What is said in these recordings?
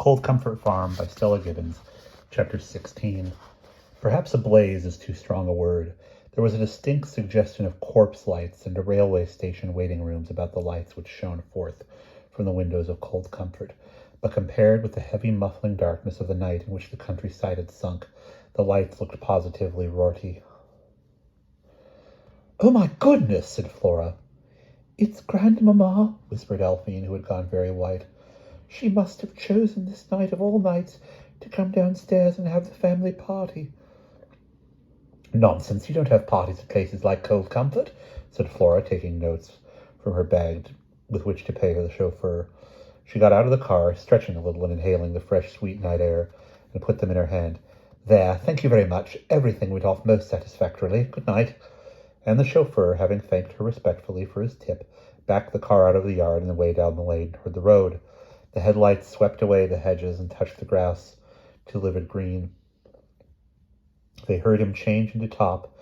Cold Comfort Farm by Stella Gibbons, Chapter 16. Perhaps ablaze is too strong a word. There was a distinct suggestion of corpse lights and railway station waiting rooms about the lights which shone forth from the windows of Cold Comfort, but compared with the heavy muffling darkness of the night in which the countryside had sunk, the lights looked positively rorty. "Oh, my goodness," said Flora. "It's Grandmamma," whispered Elphine, who had gone very white. "She must have chosen this night of all nights to come downstairs and have the family party." "Nonsense, you don't have parties at places like Cold Comfort," said Flora, taking notes from her bag with which to pay the chauffeur. She got out of the car, stretching a little and inhaling the fresh, sweet night air, and put them in her hand. "There, thank you very much. Everything went off most satisfactorily. Good night." And the chauffeur, having thanked her respectfully for his tip, backed the car out of the yard and away down the lane toward the road. The headlights swept away the hedges and touched the grass to livid green. They heard him change into Top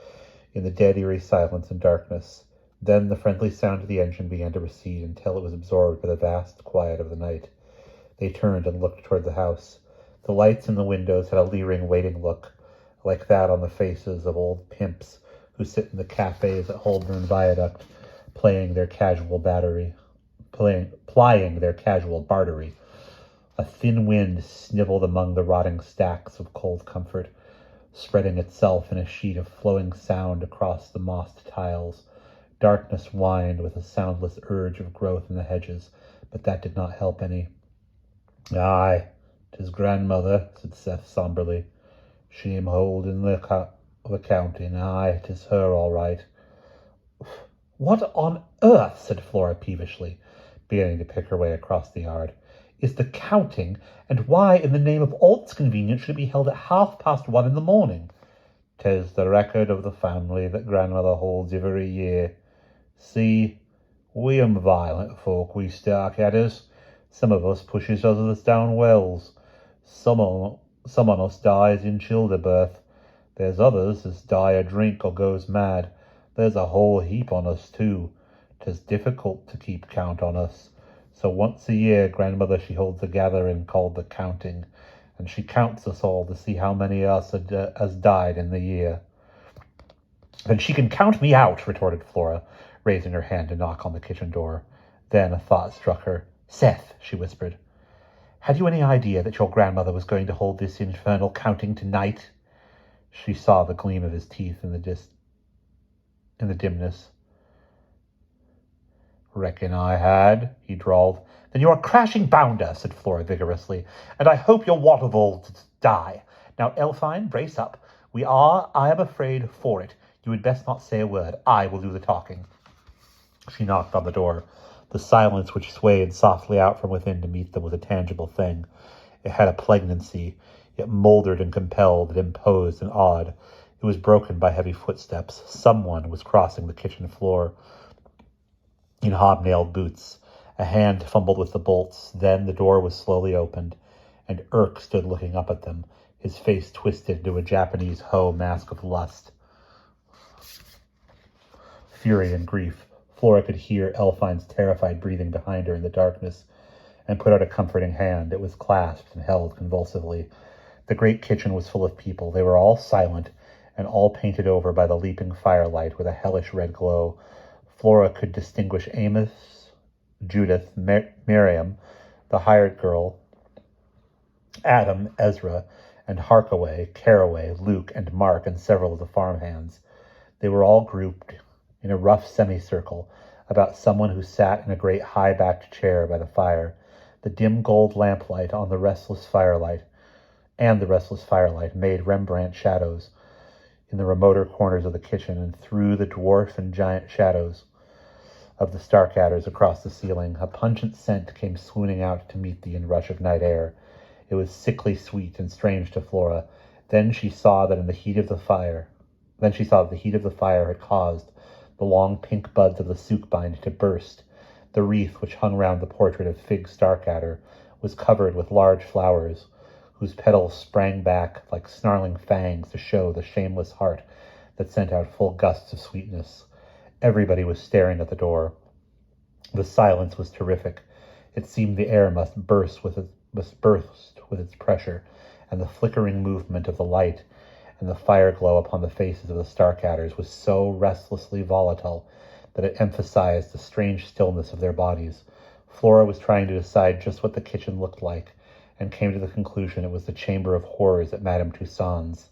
in the dead, eerie silence and darkness. Then the friendly sound of the engine began to recede until it was absorbed by the vast quiet of the night. They turned and looked toward the house. The lights in the windows had a leering, waiting look, like that on the faces of old pimps who sit in the cafes at Holborn Viaduct, plying their casual bartery. A thin wind snivelled among the rotting stacks of Cold Comfort, spreading itself in a sheet of flowing sound across the mossed tiles. Darkness whined with a soundless urge of growth in the hedges, but that did not help any. "Aye, 'tis grandmother," said Seth somberly. "She'm holding the accounting. Aye, 'tis her all right." "What on earth," said Flora peevishly, beginning to pick her way across the yard, "is the counting, and why in the name of all that's convenient should it be held at 1:30 in the morning?" "'Tis the record of the family that grandmother holds every year. See, we'm violent folk, we Starcadders. Some of us pushes others down wells. Some on us dies in childbirth. There's others as die of drink or goes mad. There's a whole heap on us, too. 'Tis difficult to keep count on us. So once a year, grandmother, she holds a gathering called the counting, and she counts us all to see how many of us has died in the year." "Then she can count me out," retorted Flora, raising her hand to knock on the kitchen door. Then a thought struck her. "Seth," she whispered, "had you any idea that your grandmother was going to hold this infernal counting tonight?" She saw the gleam of his teeth in the dimness. "Reckon I had," he drawled. "Then you are a crashing bounder," said Flora vigorously, "and I hope your waterfall die. Now, Elphine, brace up. I am afraid, for it. You had best not say a word. I will do the talking." She knocked on the door. The silence which swayed softly out from within to meet them was a tangible thing. It had a poignancy. It mouldered and compelled, it imposed and awed. It was broken by heavy footsteps. Someone was crossing the kitchen floor in hobnailed boots. A hand fumbled with the bolts. Then the door was slowly opened, and Irk stood looking up at them, his face twisted into a Japanese Ho mask of lust, fury, and grief. Flora could hear Elphine's terrified breathing behind her in the darkness, and put out a comforting hand. It was clasped and held convulsively. The great kitchen was full of people. They were all silent, and all painted over by the leaping firelight with a hellish red glow. Flora could distinguish Amos, Judith, Miriam, the hired girl, Adam, Ezra, and Harkaway, Caraway, Luke, and Mark, and several of the farmhands. They were all grouped in a rough semicircle about someone who sat in a great high-backed chair by the fire. The dim gold lamplight and the restless firelight made Rembrandt shadows in the remoter corners of the kitchen, and threw the dwarf and giant shadows of the Starcadders across the ceiling. A pungent scent came swooning out to meet the inrush of night air. It was sickly sweet and strange to Flora. Then she saw that the heat of the fire had caused the long pink buds of the sookbind to burst. The wreath which hung round the portrait of Fig Starkadder was covered with large flowers, whose petals sprang back like snarling fangs to show the shameless heart that sent out full gusts of sweetness. Everybody was staring at the door. The silence was terrific. It seemed the air must burst with burst with its pressure, and the flickering movement of the light and the fire glow upon the faces of the Starcatters was so restlessly volatile that it emphasized the strange stillness of their bodies. Flora was trying to decide just what the kitchen looked like, and came to the conclusion it was the chamber of horrors at Madame Toussaint's.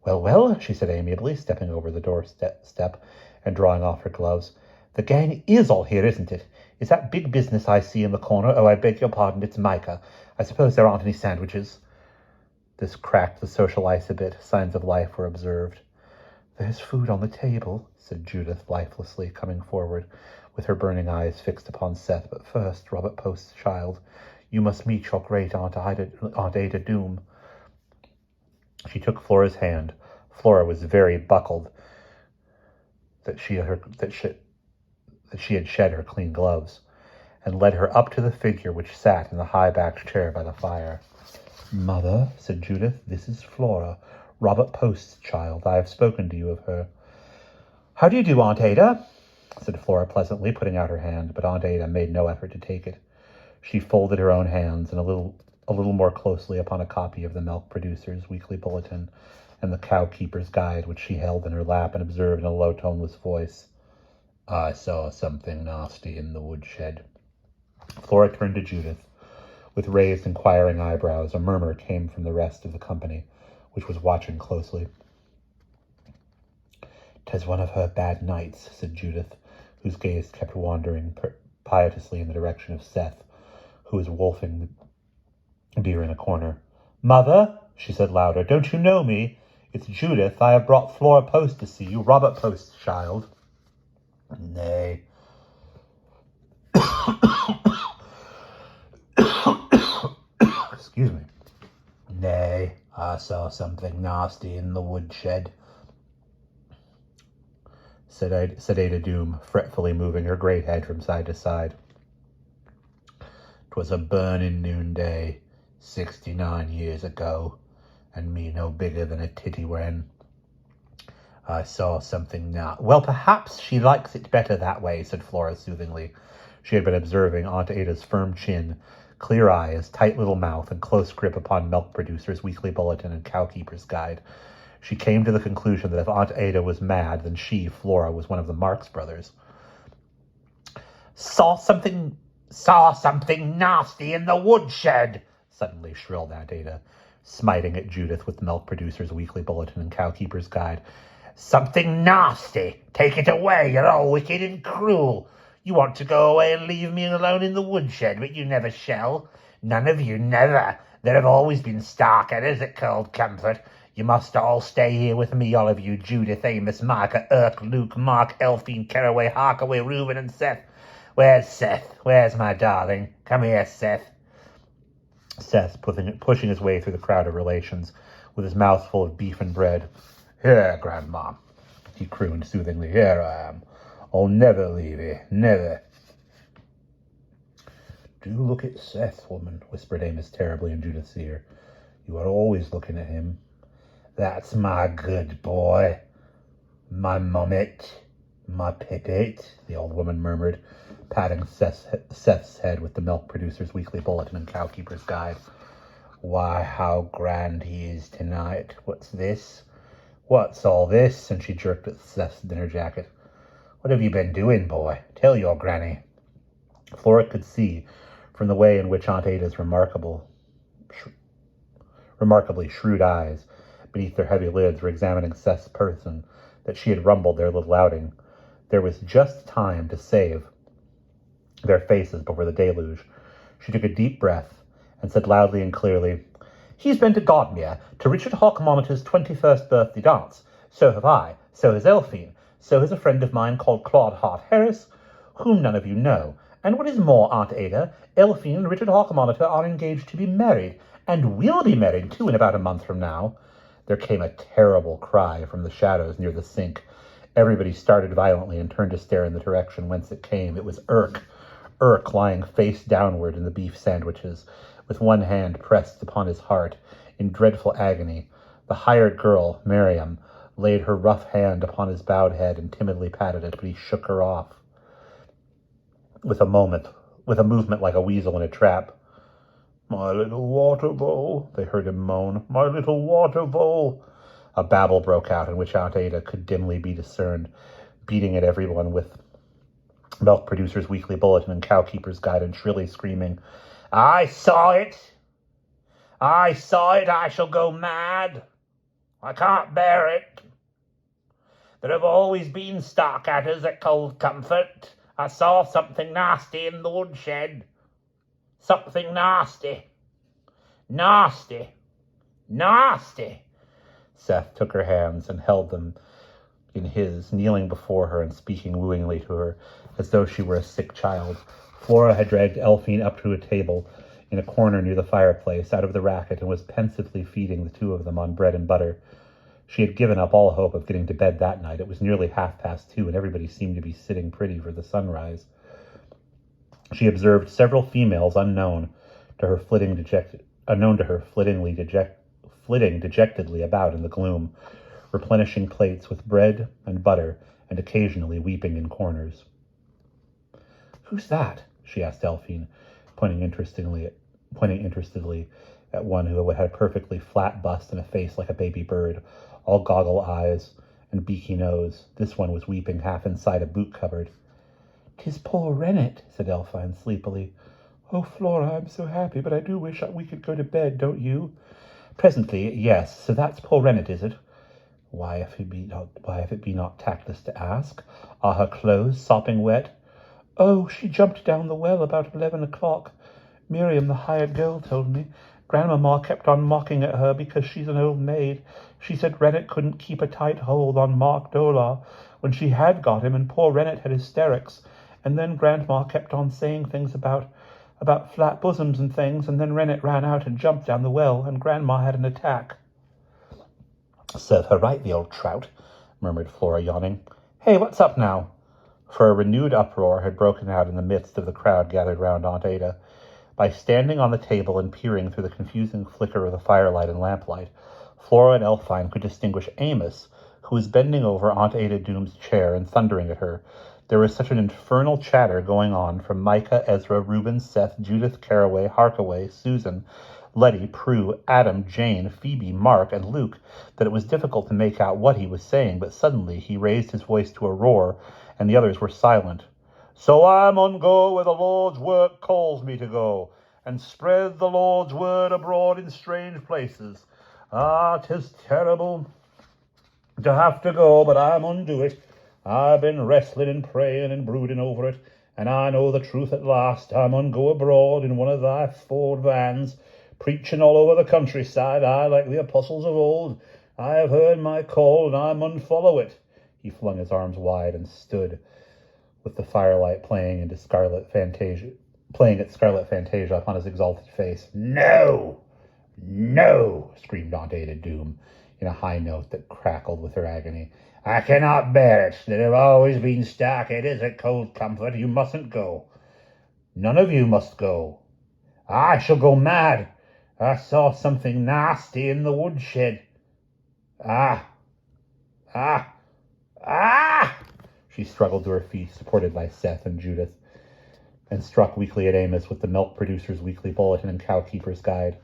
Well, she said amiably, stepping over the doorstep and drawing off her gloves. The gang is all here, isn't it? Is that big business I see in the corner? Oh, I beg your pardon, it's Micah. I suppose there aren't any sandwiches. This cracked the social ice a bit. Signs of life were observed. There's food on the table, said Judith lifelessly, coming forward, with her burning eyes fixed upon Seth. But first, Robert Post's child, you must meet your great Aunt Ada Doom. She took Flora's hand. Flora was very buckled that she had shed her clean gloves, and led her up to the figure which sat in the high-backed chair by the fire. Mother, said Judith, this is Flora, Robert Post's child. I have spoken to you of her. How do you do, Aunt Ada? Said Flora pleasantly, putting out her hand, but Aunt Ada made no effort to take it. She folded her own hands and a little more closely upon a copy of the Milk Producer's Weekly Bulletin and the Cowkeeper's Guide, which she held in her lap, and observed in a low, toneless voice, I saw something nasty in the woodshed. Flora turned to Judith. With raised, inquiring eyebrows, a murmur came from the rest of the company, which was watching closely. "'Tis one of her bad nights," said Judith, whose gaze kept wandering piteously in the direction of Seth, who was wolfing the beer in a corner. "Mother," she said louder, "don't you know me? It's Judith. I have brought Flora Post to see you, Robert Post's child." "Nay." Excuse me. "Nay, I saw something nasty in the woodshed," said Ada Doom, fretfully moving her great head from side to side. "'Twas a burning noonday, 69 years ago, and me no bigger than a titty wren. I saw something Well, perhaps she likes it better that way," said Flora soothingly. She had been observing Aunt Ada's firm chin, clear eyes, tight little mouth, and close grip upon Milk Producer's Weekly Bulletin and Cowkeeper's Guide. She came to the conclusion that if Aunt Ada was mad, then she, Flora, was one of the Marx brothers. Saw something nasty in the woodshed," suddenly shrilled Aunt Ada, smiting at Judith with Milk Producer's Weekly Bulletin and Cowkeeper's Guide. "Something nasty! Take it away, you're all wicked and cruel. You want to go away and leave me alone in the woodshed, but you never shall. None of you, never. There have always been Starcatters at Cold Comfort. You must all stay here with me, all of you, Judith, Amos, Micah, Irk, Luke, Mark, Elfine, Caraway, Harkaway, Reuben, and Seth. Where's Seth? Where's my darling? Come here, Seth." Seth, pushing his way through the crowd of relations, with his mouth full of beef and bread. "Here, Grandma," he crooned soothingly. "Here I am. I'll never leave you, never." "Do look at Seth, woman," whispered Amos terribly in Judith's ear. "You are always looking at him." "That's my good boy, my mummet, my pippet," the old woman murmured, patting Seth's head with the Milk Producer's Weekly Bulletin and Cowkeeper's Guide. "Why, how grand he is tonight. What's this? What's all this?" And she jerked at Seth's dinner jacket. "What have you been doing, boy? Tell your granny." Flora could see, from the way in which Aunt Ada's remarkably shrewd eyes beneath their heavy lids were examining Seth's person, that she had rumbled their little outing. There was just time to save their faces before the deluge. She took a deep breath and said loudly and clearly, "He's been to Godmere, to Richard Hawkmonitor's 21st birthday dance. So have I. So has Elfine. So has a friend of mine called Claude Hart Harris, whom none of you know. And what is more, Aunt Ada, Elfine and Richard Hawkmonitor are engaged to be married, and will be married, too, in about a month from now." There came a terrible cry from the shadows near the sink. Everybody started violently and turned to stare in the direction whence it came. It was Irk lying face downward in the beef sandwiches, with one hand pressed upon his heart in dreadful agony. The hired girl, Miriam, laid her rough hand upon his bowed head and timidly patted it, but he shook her off with a movement like a weasel in a trap. My little water bowl, they heard him moan. My little water bowl. A babble broke out in which Aunt Ada could dimly be discerned, beating at everyone with Milk Producer's Weekly Bulletin and Cowkeeper's Guide and shrilly screaming, I saw it! I saw it! I shall go mad! I can't bear it! There have always been stock at us at Cold Comfort. I saw something nasty in the woodshed. Something nasty. Nasty. Nasty. Seth took her hands and held them in his, kneeling before her and speaking wooingly to her, as though she were a sick child. Flora had dragged Elphine up to a table in a corner near the fireplace, out of the racket, and was pensively feeding the two of them on bread and butter. She had given up all hope of getting to bed that night. It was nearly 2:30, and everybody seemed to be sitting pretty for the sunrise. She observed several females unknown to her flitting dejectedly about in the gloom, replenishing plates with bread and butter, and occasionally weeping in corners. "Who's that?" she asked Elphine, pointing interestedly at one who had a perfectly flat bust and a face like a baby bird, all goggle eyes and beaky nose. This one was weeping half inside a boot cupboard. "'Tis poor Rennet," said Elphine sleepily. "Oh, Flora, I'm so happy, but I do wish we could go to bed, don't you?" "Presently, yes. So that's poor Rennet, is it? Why, if it be not tactless to ask, are her clothes sopping wet?" "Oh, she jumped down the well about 11 o'clock. Miriam, the hired girl, told me. Grandmamma kept on mocking at her because she's an old maid. She said Rennet couldn't keep a tight hold on Mark Dolar when she had got him, and poor Rennet had hysterics. And then Grandma kept on saying things about flat bosoms and things, and then Rennet ran out and jumped down the well, and Grandma had an attack." "Serve her right, the old trout," murmured Flora, yawning. "Hey, what's up now?" For a renewed uproar had broken out in the midst of the crowd gathered round Aunt Ada. By standing on the table and peering through the confusing flicker of the firelight and lamplight, Flora and Elphine could distinguish Amos, who was bending over Aunt Ada Doom's chair and thundering at her. There was such an infernal chatter going on from Micah, Ezra, Reuben, Seth, Judith, Caraway, Harkaway, Susan, Letty, Prue, Adam, Jane, Phoebe, Mark, and Luke that it was difficult to make out what he was saying, but suddenly he raised his voice to a roar, and the others were silent. "So I mun go where the Lord's work calls me to go, and spread the Lord's word abroad in strange places. Ah, 'tis terrible to have to go, but I mun do it. I've been wrestling and praying and brooding over it, and I know the truth at last. I mun go abroad in one of thy Ford vans, preaching all over the countryside, I like the apostles of old. I have heard my call, and I mun follow it." He flung his arms wide and stood with the firelight playing at Scarlet Fantasia upon his exalted face. "No! No!" screamed Aunt Ada Doom in a high note that crackled with her agony. "I cannot bear it. There have always been stockades at Cold Comfort. You mustn't go. None of you must go. I shall go mad. I saw something nasty in the woodshed. Ah! Ah! Ah!" She struggled to her feet, supported by Seth and Judith, and struck weakly at Amos with the Milk Producer's Weekly Bulletin and Cowkeeper's Guide,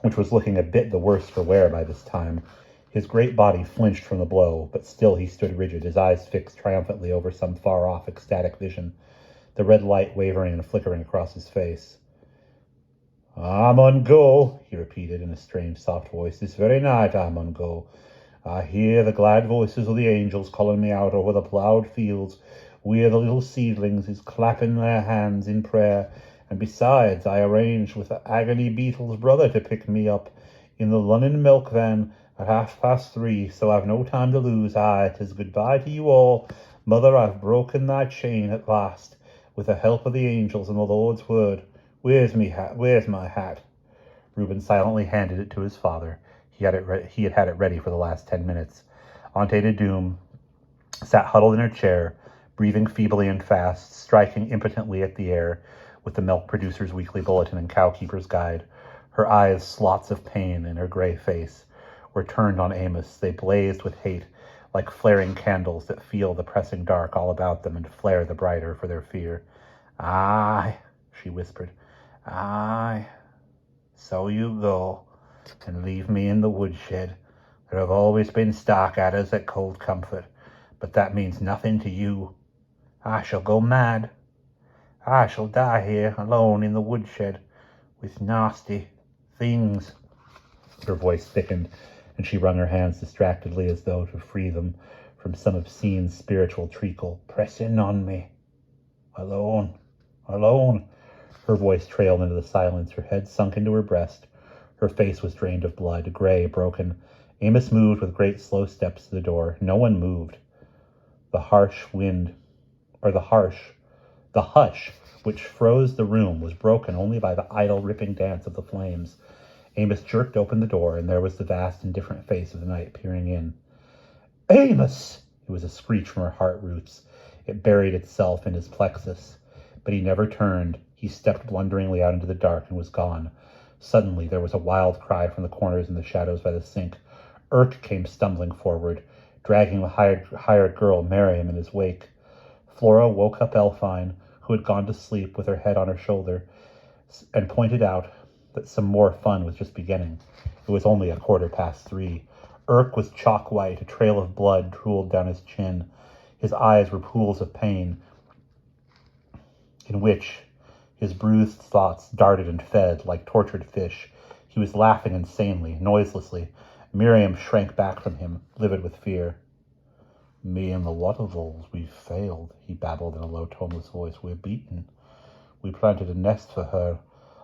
which was looking a bit the worse for wear by this time. His great body flinched from the blow, but still he stood rigid, his eyes fixed triumphantly over some far-off, ecstatic vision, the red light wavering and flickering across his face. "I mun go," he repeated in a strange, soft voice. "This very night I mun go. I hear the glad voices of the angels calling me out over the ploughed fields, where the little seedlings is clapping their hands in prayer, and besides I arranged with the Agony Beetle's brother to pick me up in the Lunnon milk van at 3:30, so I've no time to lose. Aye, 'tis goodbye to you all. Mother, I've broken thy chain at last, with the help of the angels and the Lord's word. Where's my hat? Reuben silently handed it to his father. He had had it ready for the last 10 minutes. Aunt Ada Doom sat huddled in her chair, breathing feebly and fast, striking impotently at the air with the Milk Producer's Weekly Bulletin and Cowkeeper's Guide. Her eyes, slots of pain in her gray face, were turned on Amos. They blazed with hate, like flaring candles that feel the pressing dark all about them and flare the brighter for their fear. "Aye," she whispered. "Aye, So you go, and leave me in the woodshed. There have always been stark adders at Cold Comfort, but that means nothing to you. I shall go mad. I shall die here, alone in the woodshed, with nasty things. Her voice thickened, and she wrung her hands distractedly as though to free them from some obscene spiritual treacle. Press in on me. Alone. Alone. Her voice trailed into the silence. Her head sunk into her breast. Her face was drained of blood, gray, broken. Amos moved with great slow steps to the door. No one moved. The hush, which froze the room, was broken only by the idle, ripping dance of the flames. Amos jerked open the door, and there was the vast, indifferent face of the night peering in. Amos! It was a screech from her heart roots. It buried itself in his plexus. But he never turned. He stepped blunderingly out into the dark and was gone. Suddenly there was a wild cry from the corners and the shadows by the sink. Urk came stumbling forward, dragging the hired girl, Miriam, in his wake. Flora woke up Elfine, who had gone to sleep with her head on her shoulder, and pointed out that some more fun was just beginning. It was only 3:15. Urk was chalk white. A trail of blood drooled down his chin. His eyes were pools of pain, in which his bruised thoughts darted and fed like tortured fish. He was laughing insanely, noiselessly. Miriam shrank back from him, livid with fear. Me and the Watervoles, we've failed, he babbled in a low, toneless voice. We're beaten. We planted a nest for her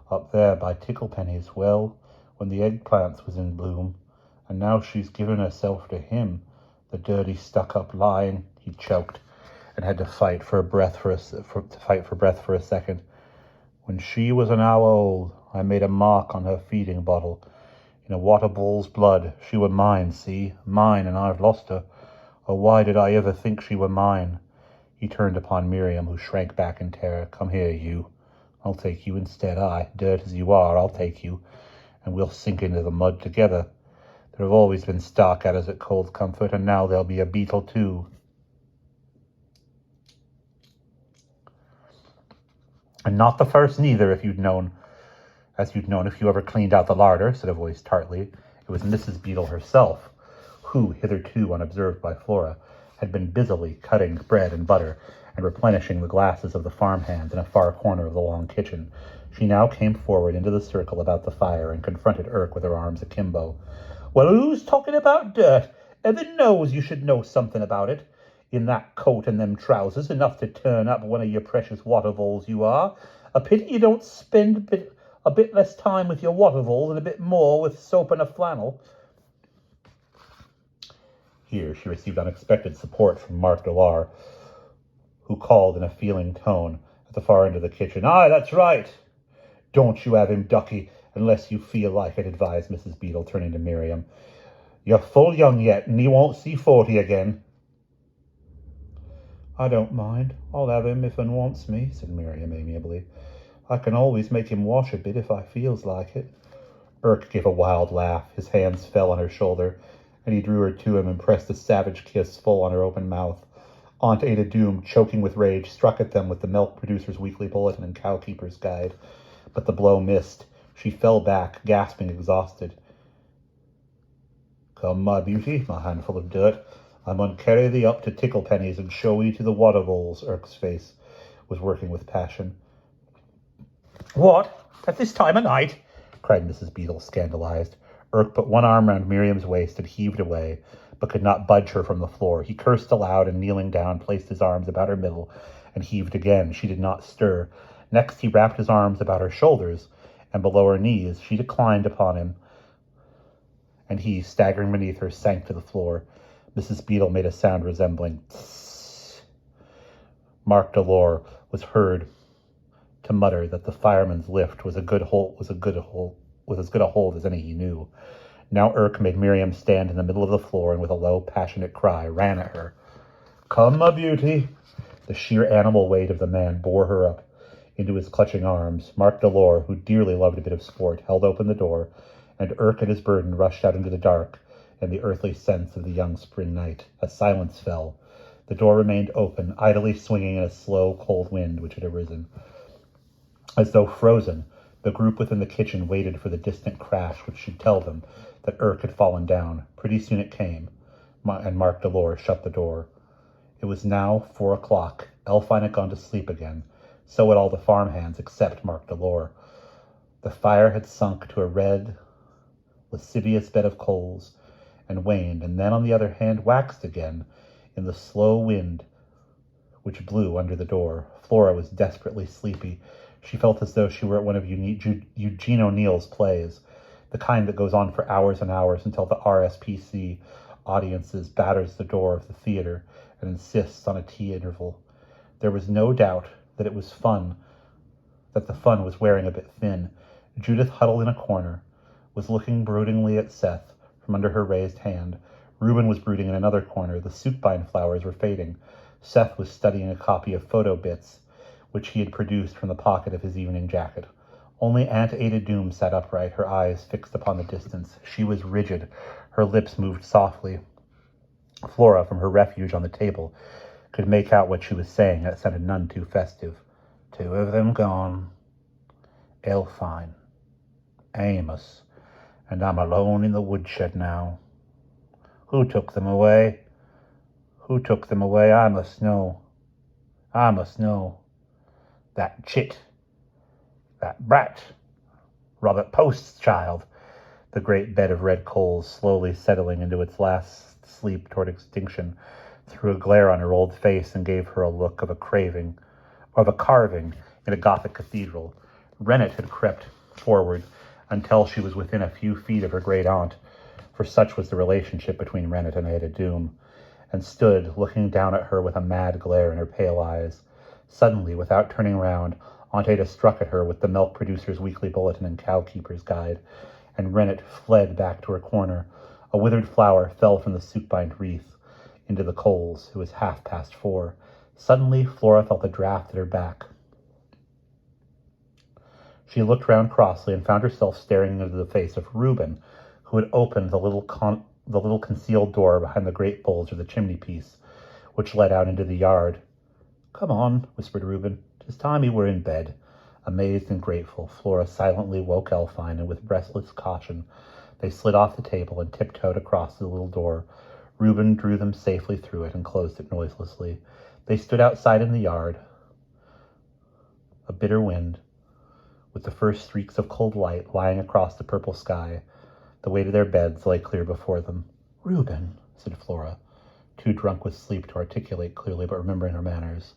up there by Ticklepenny's well when the eggplants was in bloom, and now she's given herself to him, the dirty, stuck-up lion. He choked and had to fight for breath for a second. When she was an hour old, I made a mark on her feeding bottle in a Watervole's blood. She were mine, see? Mine, and I've lost her. Oh, why did I ever think she were mine? He turned upon Miriam, who shrank back in terror. Come here, you. I'll take you instead. Dirt as you are, I'll take you, and we'll sink into the mud together. There have always been stark adders at Cold Comfort, and now there'll be a beetle too. And not the first neither, as you'd known if you ever cleaned out the larder, said a voice tartly. It was Mrs. Beetle herself, who, hitherto unobserved by Flora, had been busily cutting bread and butter and replenishing the glasses of the farmhands in a far corner of the long kitchen. She now came forward into the circle about the fire and confronted Urk with her arms akimbo. Well, who's talking about dirt? Heaven knows you should know something about it. In that coat and them trousers, enough to turn up one of your precious Watervoles you are. A pity you don't spend a bit less time with your Watervoles and a bit more with soap and a flannel. Here she received unexpected support from Mark Delar, who called in a feeling tone at the far end of the kitchen. Aye, that's right. Don't you have him, ducky, unless you feel like it, advised Mrs. Beetle, turning to Miriam. You're full young yet, and you won't see 40 again. I don't mind. I'll have him if un wants me, said Miriam amiably. I can always make him wash a bit if I feels like it. Urk gave a wild laugh. His hands fell on her shoulder, and he drew her to him and pressed a savage kiss full on her open mouth. Aunt Ada Doom, choking with rage, struck at them with the Milk Producer's Weekly Bulletin and Cowkeeper's Guide. But the blow missed. She fell back, gasping, exhausted. Come, my beauty, my handful of dirt. I mun carry thee up to Ticklepenny's and show thee to the Watervoles. Urk's face was working with passion. What? At this time of night? Cried Mrs. Beetle, scandalized. Urk put one arm round Miriam's waist and heaved away, but could not budge her from the floor. He cursed aloud and, kneeling down, placed his arms about her middle and heaved again. She did not stir. Next he wrapped his arms about her shoulders, and below her knees. She declined upon him, and he, staggering beneath her, sank to the floor. Mrs. Beetle made a sound resembling tss. Mark Delore was heard to mutter that the fireman's lift was as good a hold as any he knew. Now Urk made Miriam stand in the middle of the floor and with a low, passionate cry ran at her. Come, my beauty. The sheer animal weight of the man bore her up into his clutching arms. Mark Delore, who dearly loved a bit of sport, held open the door, and Urk and his burden rushed out into the dark and the earthly scents of the young spring night. A silence fell. The door remained open, idly swinging in a slow, cold wind which had arisen. As though frozen The group within the kitchen waited for the distant crash which should tell them that Urk had fallen down. Pretty soon it came, and Mark Delore shut the door. It was now 4 o'clock. Elfine had gone to sleep again. So had all the farmhands except Mark Delore. The fire had sunk to a red, lascivious bed of coals, and waned, and then, on the other hand, waxed again in the slow wind which blew under the door. Flora was desperately sleepy. She felt as though she were at one of Eugene O'Neill's plays, the kind that goes on for hours and hours until the RSPC audiences batters the door of the theater and insists on a tea interval. There was no doubt that it was fun, that the fun was wearing a bit thin. Judith, huddled in a corner, was looking broodingly at Seth from under her raised hand. Reuben was brooding in another corner. The soup-vine flowers were fading. Seth was studying a copy of Photo Bits, which he had produced from the pocket of his evening jacket. Only Aunt Ada Doom sat upright, her eyes fixed upon the distance. She was rigid. Her lips moved softly. Flora, from her refuge on the table, could make out what she was saying. It sounded none too festive. 2 of them gone. Elfine. Amos. And I'm alone in the woodshed now. Who took them away? Who took them away? I must know. I must know. That chit. That brat. Robert Post's child. The great bed of red coals, slowly settling into its last sleep toward extinction, threw a glare on her old face and gave her a look of a carving in a Gothic cathedral. Rennet had crept forward until she was within a few feet of her great aunt, for such was the relationship between Rennet and Ada Doom, and stood looking down at her with a mad glare in her pale eyes. Suddenly, without turning round, Aunt Ada struck at her with the Milk Producer's Weekly Bulletin and Cowkeeper's Guide, and Rennet fled back to her corner. A withered flower fell from the soup-bined wreath into the coals. It was 4:30. Suddenly, Flora felt a draft at her back. She looked round crossly and found herself staring into the face of Reuben, who had opened the little concealed door behind the great bulge of the chimney-piece, which led out into the yard. "Come on," whispered Reuben. "'Tis time he were in bed." Amazed and grateful, Flora silently woke Elfine, and with breathless caution, they slid off the table and tiptoed across the little door. Reuben drew them safely through it and closed it noiselessly. They stood outside in the yard. A bitter wind, with the first streaks of cold light lying across the purple sky. The way to their beds lay clear before them. "Reuben," said Flora, too drunk with sleep to articulate clearly, but remembering her manners.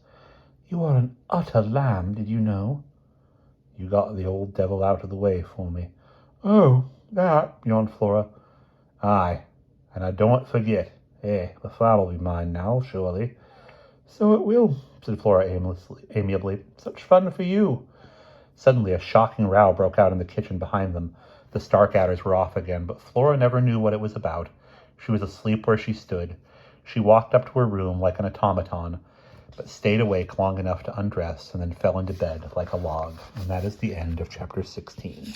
"You are an utter lamb, did you know?" "You got the old devil out of the way for me." "Oh, that," yawned Flora. "Aye, and I don't forget. The farm'll be mine now, surely." "So it will," said Flora amiably. "Such fun for you." Suddenly a shocking row broke out in the kitchen behind them. The Starkadders were off again, but Flora never knew what it was about. She was asleep where she stood. She walked up to her room like an automaton, but stayed awake long enough to undress and then fell into bed like a log. And that is the end of chapter 16.